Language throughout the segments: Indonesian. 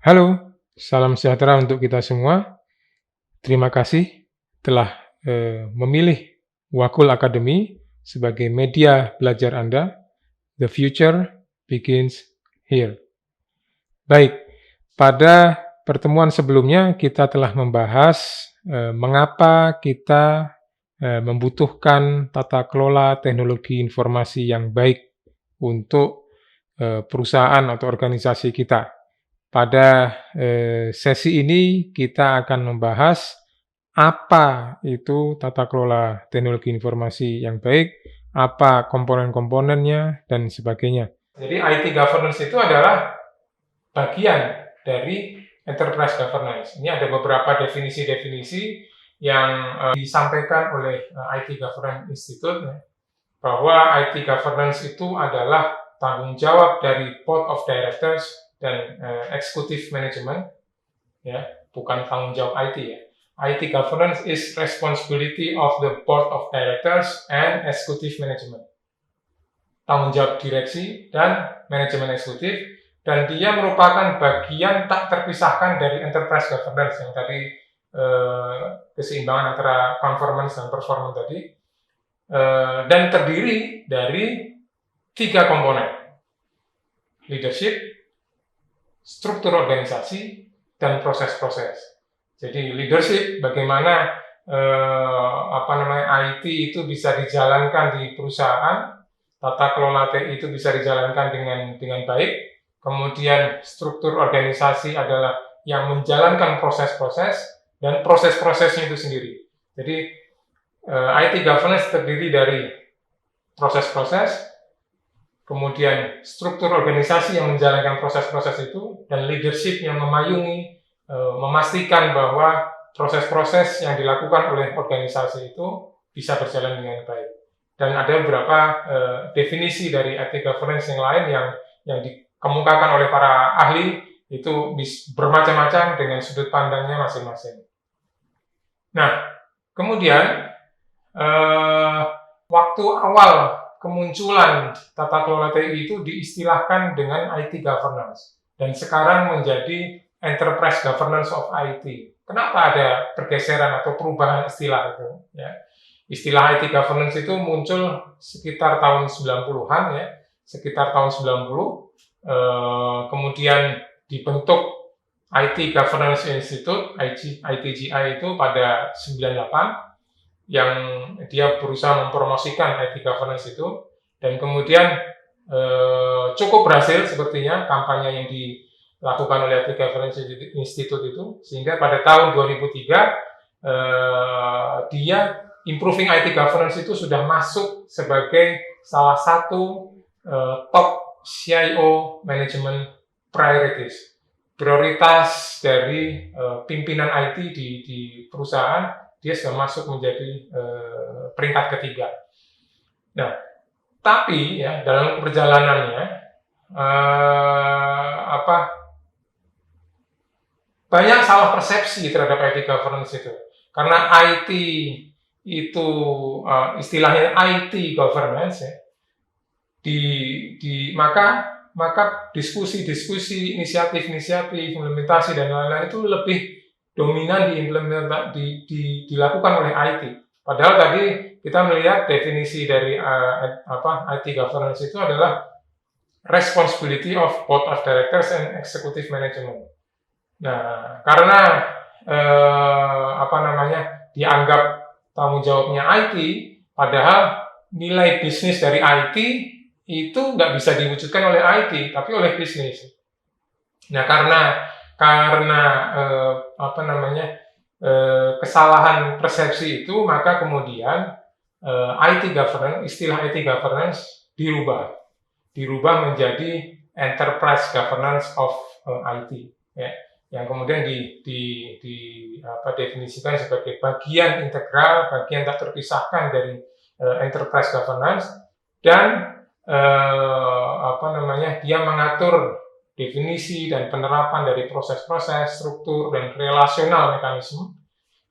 Halo, salam sejahtera untuk kita semua. Terima kasih telah memilih Wakul Academy sebagai media belajar Anda. The future begins here. Baik, pada pertemuan sebelumnya kita telah membahas mengapa kita membutuhkan tata kelola teknologi informasi yang baik untuk perusahaan atau organisasi kita. Pada sesi ini kita akan membahas apa itu tata kelola teknologi informasi yang baik, apa komponen-komponennya, dan sebagainya. Jadi IT governance itu adalah bagian dari enterprise governance. Ini ada beberapa definisi-definisi yang disampaikan oleh IT Governance Institute, bahwa IT governance itu adalah tanggung jawab dari Board of Directors dan Executive Management, ya, bukan tanggung jawab IT ya. IT governance is responsibility of the Board of Directors and Executive Management. Tanggung jawab direksi dan manajemen eksekutif, dan dia merupakan bagian tak terpisahkan dari enterprise governance yang tadi keseimbangan antara conformance dan performance tadi, dan terdiri dari 3 komponen: leadership, struktur organisasi, dan proses-proses. Jadi leadership, bagaimana IT itu bisa dijalankan di perusahaan, tata kelola TI itu bisa dijalankan dengan baik. Kemudian struktur organisasi adalah yang menjalankan proses-proses, dan proses-prosesnya itu sendiri. Jadi IT governance terdiri dari proses-proses, kemudian struktur organisasi yang menjalankan proses-proses itu, dan leadership yang memayungi, memastikan bahwa proses-proses yang dilakukan oleh organisasi itu bisa berjalan dengan baik. Dan ada beberapa definisi dari IT governance yang lain yang dikemukakan oleh para ahli, itu bermacam-macam dengan sudut pandangnya masing-masing. Nah, kemudian waktu awal kemunculan tata kelola TI itu diistilahkan dengan IT governance, dan sekarang menjadi enterprise governance of IT. Kenapa ada pergeseran atau perubahan istilah itu? Ya. Istilah IT governance itu muncul sekitar tahun 90-an, ya, sekitar tahun 90. Kemudian dibentuk IT Governance Institute, ITGI itu pada 98, yang dia berusaha mempromosikan IT governance itu, dan kemudian cukup berhasil sepertinya kampanye yang dilakukan oleh IT Governance Institute itu, sehingga pada tahun 2003 dia improving IT governance itu sudah masuk sebagai salah satu top CIO management priorities, prioritas dari pimpinan IT di perusahaan. Dia sudah masuk menjadi peringkat ketiga. Nah, tapi ya dalam perjalanannya banyak salah persepsi terhadap IT governance itu. Karena IT itu istilahnya IT governance, ya, maka diskusi-diskusi, inisiatif-inisiatif, implementasi dan lain-lain itu lebih dominan dilakukan oleh IT. Padahal tadi kita melihat definisi dari IT governance itu adalah responsibility of Board of Directors and Executive Management. Nah, karena dianggap tanggung jawabnya IT, padahal nilai bisnis dari IT itu nggak bisa diwujudkan oleh IT, tapi oleh bisnis. Nah, karena kesalahan persepsi itu, maka kemudian istilah IT governance dirubah menjadi enterprise governance of IT, ya, yang kemudian definisikan sebagai bagian integral, bagian tak terpisahkan dari enterprise governance, dan dia mengatur definisi dan penerapan dari proses-proses, struktur, dan relasional mekanisme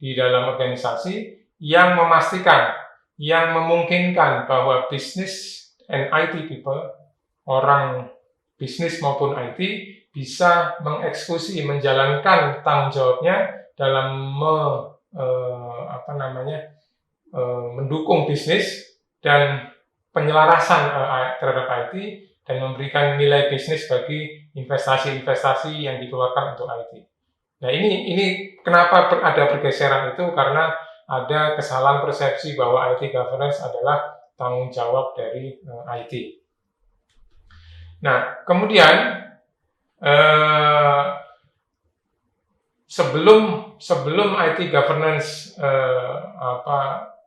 di dalam organisasi yang memastikan, yang memungkinkan bahwa business and IT people, orang bisnis maupun IT, bisa mengeksekusi, menjalankan tanggung jawabnya dalam mendukung bisnis dan penyelarasan terhadap IT dan memberikan nilai bisnis bagi investasi-investasi yang dikeluarkan untuk IT. Nah, ini kenapa ada pergeseran itu, karena ada kesalahan persepsi bahwa IT governance adalah tanggung jawab dari IT. Nah, kemudian sebelum IT governance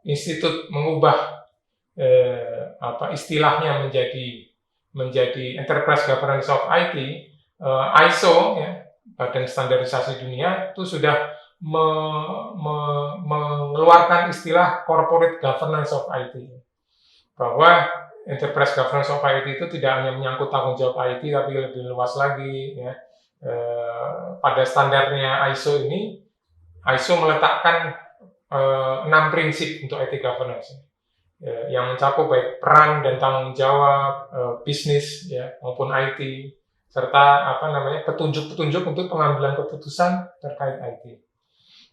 institut mengubah istilahnya menjadi Enterprise Governance of IT, ISO, ya, Badan Standarisasi Dunia, itu sudah mengeluarkan istilah Corporate Governance of IT, bahwa Enterprise Governance of IT itu tidak hanya menyangkut tanggung jawab IT, tapi lebih luas lagi, ya. Pada standarnya ISO ini, ISO meletakkan 6 prinsip untuk IT governance, yang mencakup baik peran dan tanggung jawab bisnis, ya, maupun IT, serta petunjuk-petunjuk untuk pengambilan keputusan terkait IT.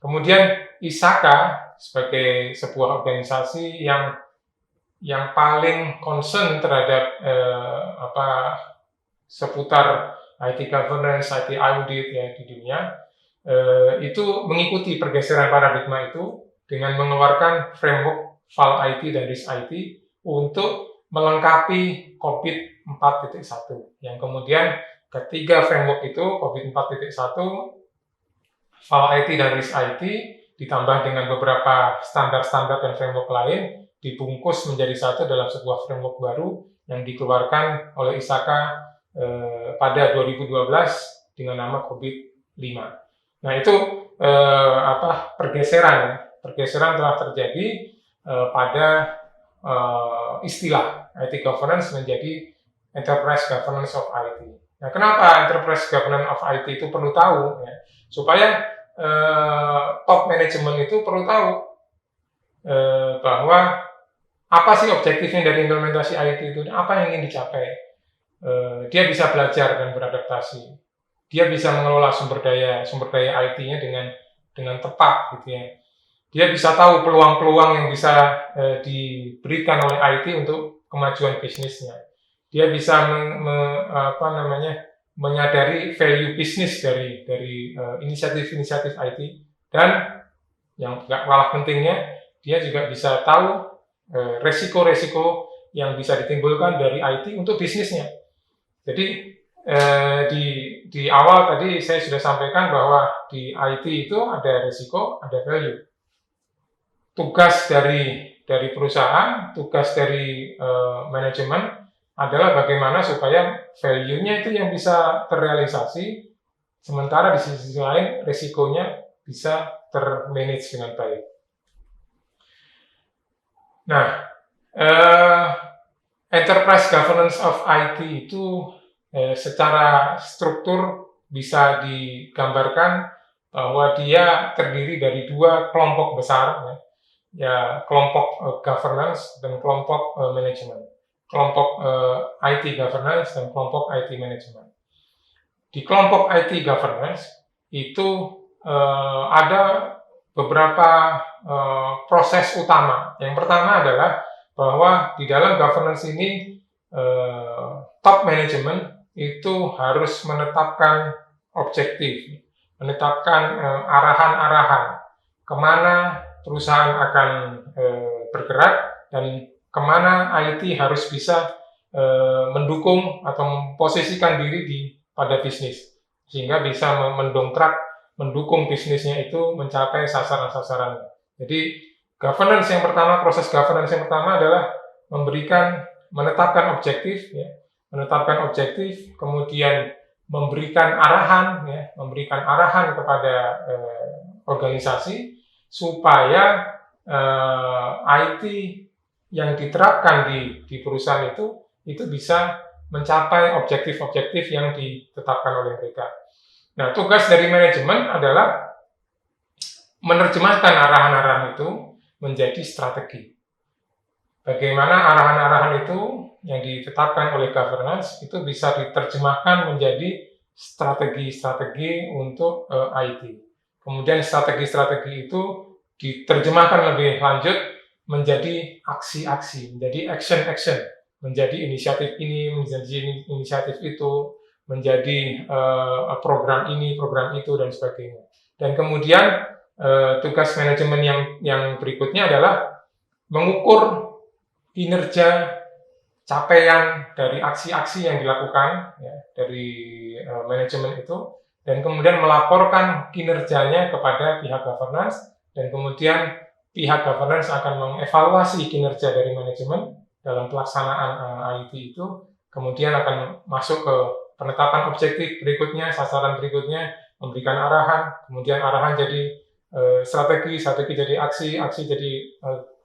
Kemudian ISAKA sebagai sebuah organisasi yang paling concern terhadap seputar IT governance, IT audit, ya, di dunia, itu mengikuti pergeseran paradigma itu dengan mengeluarkan framework FAL IT dan RIS IT untuk melengkapi COVID 4.1, yang kemudian ketiga framework itu, COVID 4.1, FAL IT dan RIS IT, ditambah dengan beberapa standar-standar dan framework lain, dibungkus menjadi satu dalam sebuah framework baru yang dikeluarkan oleh ISAKA pada 2012 dengan nama COVID 5. Nah, itu pergeseran telah terjadi pada istilah IT governance menjadi Enterprise Governance of IT. Nah, kenapa Enterprise Governance of IT itu perlu tahu, ya? Supaya top manajemen itu perlu tahu bahwa apa sih objektifnya dari implementasi IT itu, apa yang ingin dicapai. Dia bisa belajar dan beradaptasi. Dia bisa mengelola sumber daya IT-nya dengan tepat, gitu ya. Dia bisa tahu peluang-peluang yang bisa diberikan oleh IT untuk kemajuan bisnisnya. Dia bisa menyadari value bisnis dari inisiatif-inisiatif IT, dan yang nggak kalah pentingnya, dia juga bisa tahu resiko-resiko yang bisa ditimbulkan dari IT untuk bisnisnya. Jadi di awal tadi saya sudah sampaikan bahwa di IT itu ada resiko, ada value. Tugas dari perusahaan, tugas dari manajemen adalah bagaimana supaya value-nya itu yang bisa terrealisasi, sementara di sisi lain resikonya bisa termanage dengan baik. Nah, Enterprise Governance of IT itu secara struktur bisa digambarkan bahwa dia terdiri dari dua kelompok besar, ya, kelompok governance dan kelompok manajemen. Kelompok IT governance dan kelompok IT management. Di kelompok IT governance itu ada beberapa proses utama. Yang pertama adalah bahwa di dalam governance ini top management itu harus menetapkan objektif, menetapkan arahan-arahan kemana perusahaan akan bergerak dan kemana IT harus bisa mendukung atau memposisikan diri pada bisnis, sehingga bisa mendukung bisnisnya itu mencapai sasaran-sasaran. Jadi proses governance yang pertama adalah menetapkan objektif, ya, kemudian memberikan arahan kepada organisasi supaya IT yang diterapkan di perusahaan itu bisa mencapai objektif-objektif yang ditetapkan oleh mereka. Nah, tugas dari manajemen adalah menerjemahkan arahan-arahan itu menjadi strategi. Bagaimana arahan-arahan itu yang ditetapkan oleh governance itu bisa diterjemahkan menjadi strategi-strategi untuk IT. Kemudian strategi-strategi itu diterjemahkan lebih lanjut menjadi aksi-aksi, menjadi action-action, menjadi inisiatif ini, menjadi inisiatif itu, menjadi program ini, program itu, dan sebagainya. Dan kemudian tugas manajemen yang berikutnya adalah mengukur kinerja capaian dari aksi-aksi yang dilakukan ya, dari manajemen itu, dan kemudian melaporkan kinerjanya kepada pihak governance, dan kemudian pihak governance akan mengevaluasi kinerja dari manajemen dalam pelaksanaan IT itu, kemudian akan masuk ke penetapan objektif berikutnya, sasaran berikutnya, memberikan arahan, kemudian arahan jadi strategi jadi aksi jadi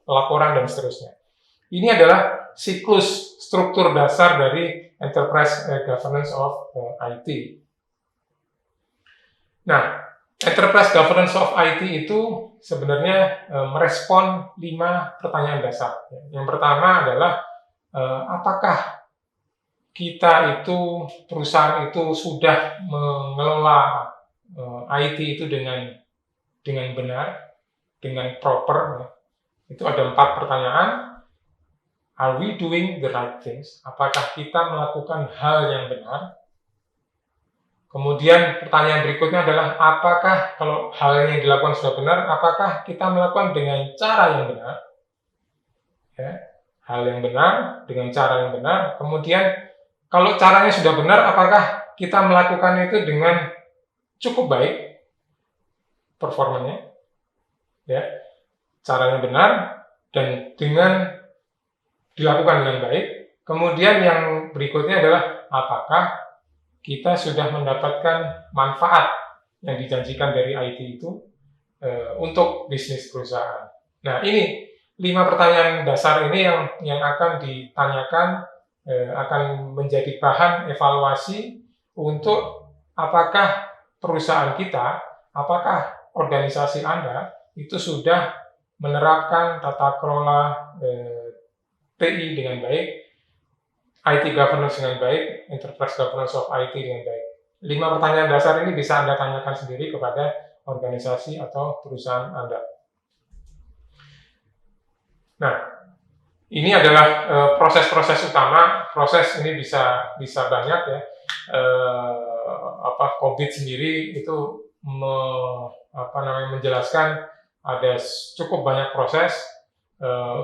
laporan, dan seterusnya. Ini adalah siklus struktur dasar dari Enterprise Governance of IT. Nah, Enterprise Governance of IT itu sebenarnya merespon 5 pertanyaan dasar. Yang pertama adalah apakah kita itu, perusahaan itu sudah mengelola IT itu dengan benar, dengan proper. Itu ada 4 pertanyaan. Are we doing the right things? Apakah kita melakukan hal yang benar? Kemudian pertanyaan berikutnya adalah apakah kalau hal yang dilakukan sudah benar, apakah kita melakukan dengan cara yang benar? Ya, hal yang benar dengan cara yang benar. Kemudian kalau caranya sudah benar, apakah kita melakukan itu dengan cukup baik performanya? Ya, caranya benar dan dengan dilakukan dengan baik. Kemudian yang berikutnya adalah apakah kita sudah mendapatkan manfaat yang dijanjikan dari IT itu untuk bisnis perusahaan. Nah, ini 5 pertanyaan dasar ini yang akan ditanyakan, akan menjadi bahan evaluasi untuk apakah perusahaan kita, apakah organisasi Anda itu sudah menerapkan tata kelola TI dengan baik, IT governance dengan baik, enterprise governance of IT dengan baik. 5 pertanyaan dasar ini bisa Anda tanyakan sendiri kepada organisasi atau perusahaan Anda. Nah, ini adalah proses-proses utama. Proses ini bisa banyak ya. COVID sendiri itu menjelaskan ada cukup banyak proses.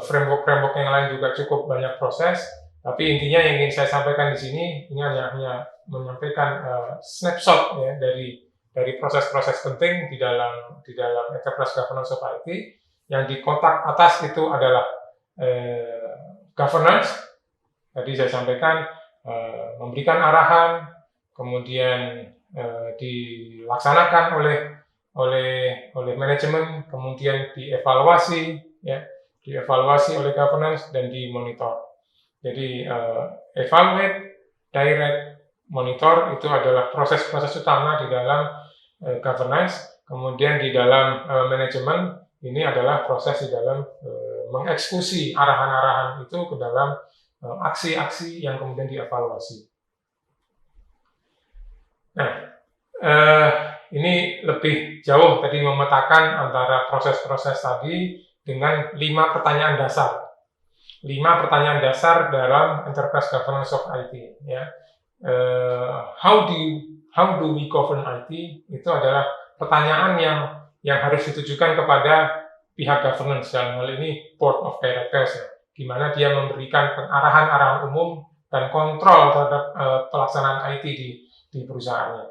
Framework yang lain juga cukup banyak proses, tapi intinya yang ingin saya sampaikan di sini ini hanya menyampaikan snapshot ya dari proses-proses penting di dalam Enterprise Governance of IT. Yang di kotak atas itu adalah governance. Tadi saya sampaikan memberikan arahan, kemudian dilaksanakan oleh manajemen, kemudian dievaluasi ya. Dievaluasi oleh governance dan dimonitor. Jadi evaluate, direct, monitor itu adalah proses-proses utama di dalam governance. Kemudian di dalam manajemen ini adalah proses di dalam mengeksekusi arahan-arahan itu ke dalam aksi-aksi yang kemudian dievaluasi. Nah, ini lebih jauh tadi memetakan antara proses-proses tadi dengan 5 pertanyaan dasar. 5 pertanyaan dasar dalam Enterprise Governance of IT. Ya. How do we govern IT? Itu adalah pertanyaan yang harus ditujukan kepada pihak governance, dalam hal ini Board of Directors. Ya. Gimana dia memberikan arahan-arahan umum dan kontrol terhadap pelaksanaan IT di perusahaannya.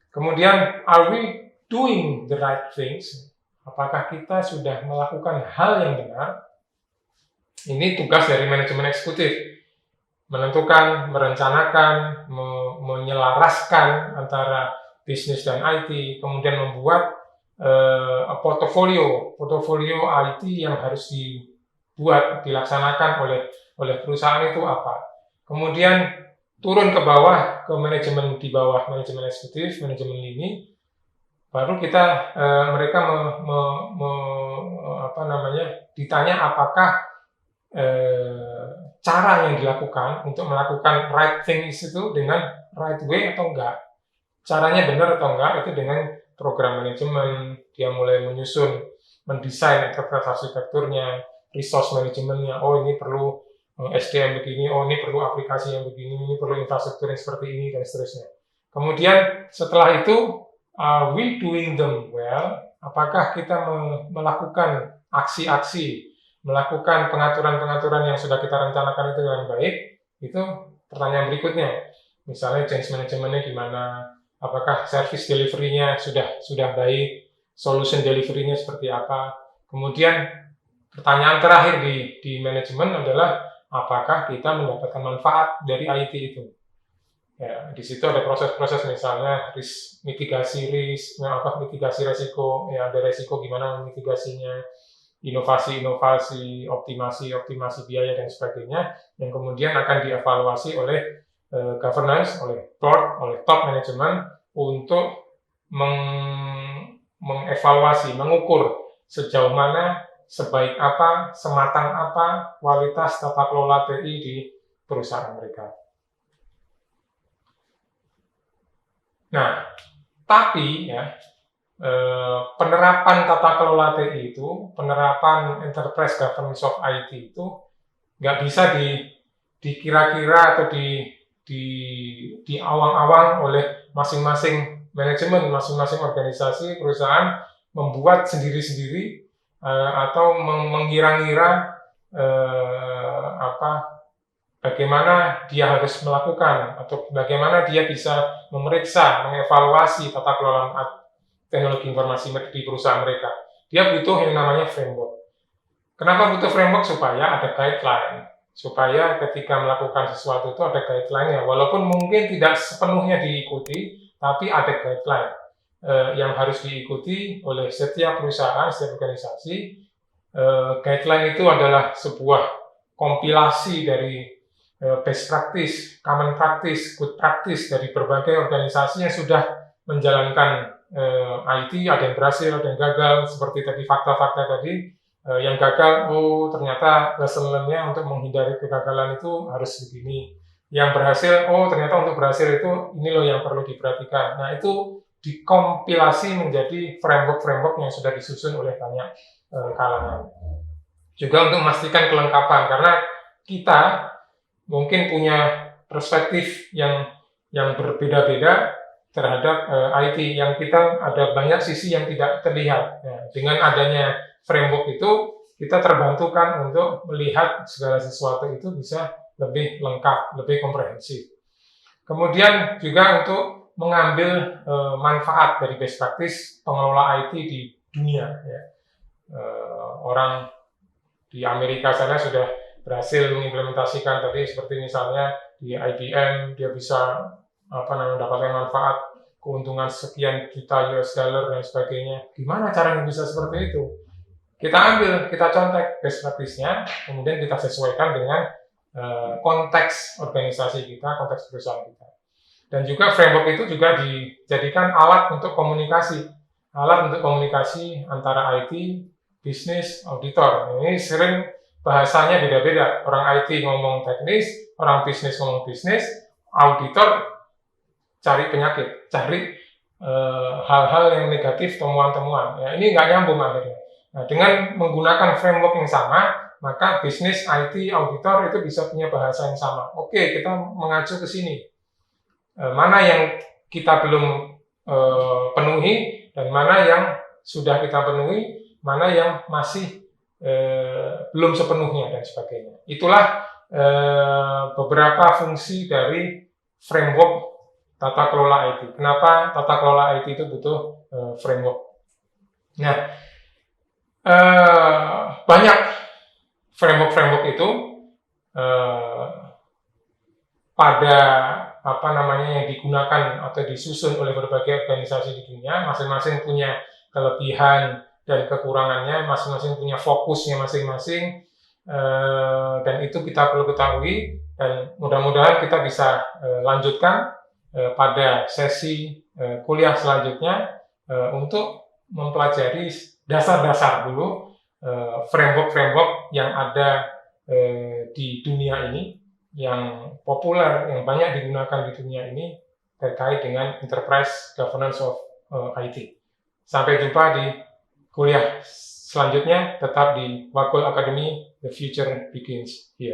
Kemudian, are we doing the right things? Apakah kita sudah melakukan hal yang benar? Ini tugas dari manajemen eksekutif. Menentukan, merencanakan, menyelaraskan antara bisnis dan IT, kemudian membuat portofolio IT yang harus dibuat, dilaksanakan oleh perusahaan itu apa. Kemudian turun ke bawah, ke manajemen di bawah manajemen eksekutif, manajemen lini. Baru kita mereka ditanya apakah cara yang dilakukan untuk melakukan right things itu dengan right way atau enggak. caranya benar atau enggak itu dengan program manajemen, dia mulai menyusun, mendesain arsitekturnya, resource manajemennya, oh ini perlu SDM begini, oh ini perlu aplikasi yang begini, ini perlu infrastruktur yang seperti ini, dan seterusnya. Kemudian setelah itu, are we doing them well? Apakah kita melakukan aksi-aksi, melakukan pengaturan-pengaturan yang sudah kita rencanakan itu dengan baik? Itu pertanyaan berikutnya. Misalnya change manajemennya gimana? Apakah service delivery-nya sudah baik? Solution delivery-nya seperti apa? Kemudian pertanyaan terakhir di manajemen adalah apakah kita mendapatkan manfaat dari IT itu? Ya, di situ ada proses-proses misalnya mitigasi resiko, ya ada resiko gimana mitigasinya, inovasi-inovasi, optimasi biaya dan sebagainya, yang kemudian akan dievaluasi oleh governance, oleh board, oleh top management untuk mengevaluasi, mengukur sejauh mana, sebaik apa, sematang apa kualitas tata kelola TI di perusahaan mereka. Nah, tapi ya penerapan tata kelola TI itu, penerapan enterprise governance of IT itu nggak bisa dikira-kira atau di awang-awang oleh masing-masing manajemen, masing-masing organisasi perusahaan membuat sendiri-sendiri atau mengira-ngira bagaimana dia harus melakukan atau bagaimana dia bisa memeriksa, mengevaluasi tata kelola teknologi informasi di perusahaan mereka. Dia butuh yang namanya framework. Kenapa butuh framework? Supaya ada guideline. Supaya ketika melakukan sesuatu itu ada guideline-nya. Walaupun mungkin tidak sepenuhnya diikuti, tapi ada guideline yang harus diikuti oleh setiap perusahaan, setiap organisasi. Guideline itu adalah sebuah kompilasi dari best practice, common practice, good practice dari berbagai organisasi yang sudah menjalankan IT, ada yang berhasil, ada yang gagal, seperti tadi fakta-fakta tadi, yang gagal, oh ternyata lesson learn-nya untuk menghindari kegagalan itu harus begini. Yang berhasil, oh ternyata untuk berhasil itu ini loh yang perlu diperhatikan. Nah itu dikompilasi menjadi framework-framework yang sudah disusun oleh banyak kalangan. Juga untuk memastikan kelengkapan, karena kita mungkin punya perspektif yang berbeda-beda terhadap IT, yang kita ada banyak sisi yang tidak terlihat. Ya, dengan adanya framework itu, kita terbantukan untuk melihat segala sesuatu itu bisa lebih lengkap, lebih komprehensif. Kemudian juga untuk mengambil manfaat dari best practice pengelola IT di dunia. Ya. Orang di Amerika sana sudah berhasil mengimplementasikan tadi seperti misalnya di IBM dia bisa mendapatkan manfaat keuntungan sekian juta US dollar dan sebagainya. Gimana caranya bisa seperti itu? Kita ambil, kita contek best practice-nya, kemudian kita sesuaikan dengan konteks organisasi kita, konteks perusahaan kita. Dan juga framework itu juga dijadikan alat untuk komunikasi antara IT, bisnis, auditor. Ini sering bahasanya beda-beda. Orang IT ngomong teknis, orang bisnis ngomong bisnis, auditor cari penyakit, cari hal-hal yang negatif, temuan-temuan. Ya, ini nggak nyambung akhirnya. Nah, dengan menggunakan framework yang sama, maka bisnis, IT, auditor itu bisa punya bahasa yang sama. Oke, kita mengacu ke sini. Mana yang kita belum penuhi dan mana yang sudah kita penuhi, mana yang masih belum sepenuhnya dan sebagainya. Itulah beberapa fungsi dari framework tata kelola IT. Kenapa tata kelola IT itu butuh framework? Nah, banyak framework itu pada yang digunakan atau disusun oleh berbagai organisasi di dunia, masing-masing punya kelebihan dan kekurangannya, masing-masing punya fokusnya masing-masing, dan itu kita perlu ketahui, dan mudah-mudahan kita bisa lanjutkan pada sesi kuliah selanjutnya untuk mempelajari dasar-dasar dulu framework-framework yang ada di dunia ini, yang populer, yang banyak digunakan di dunia ini, terkait dengan Enterprise Governance of IT. Sampai jumpa di kuliah selanjutnya, tetap di Wakul Academy, The Future Begins Here.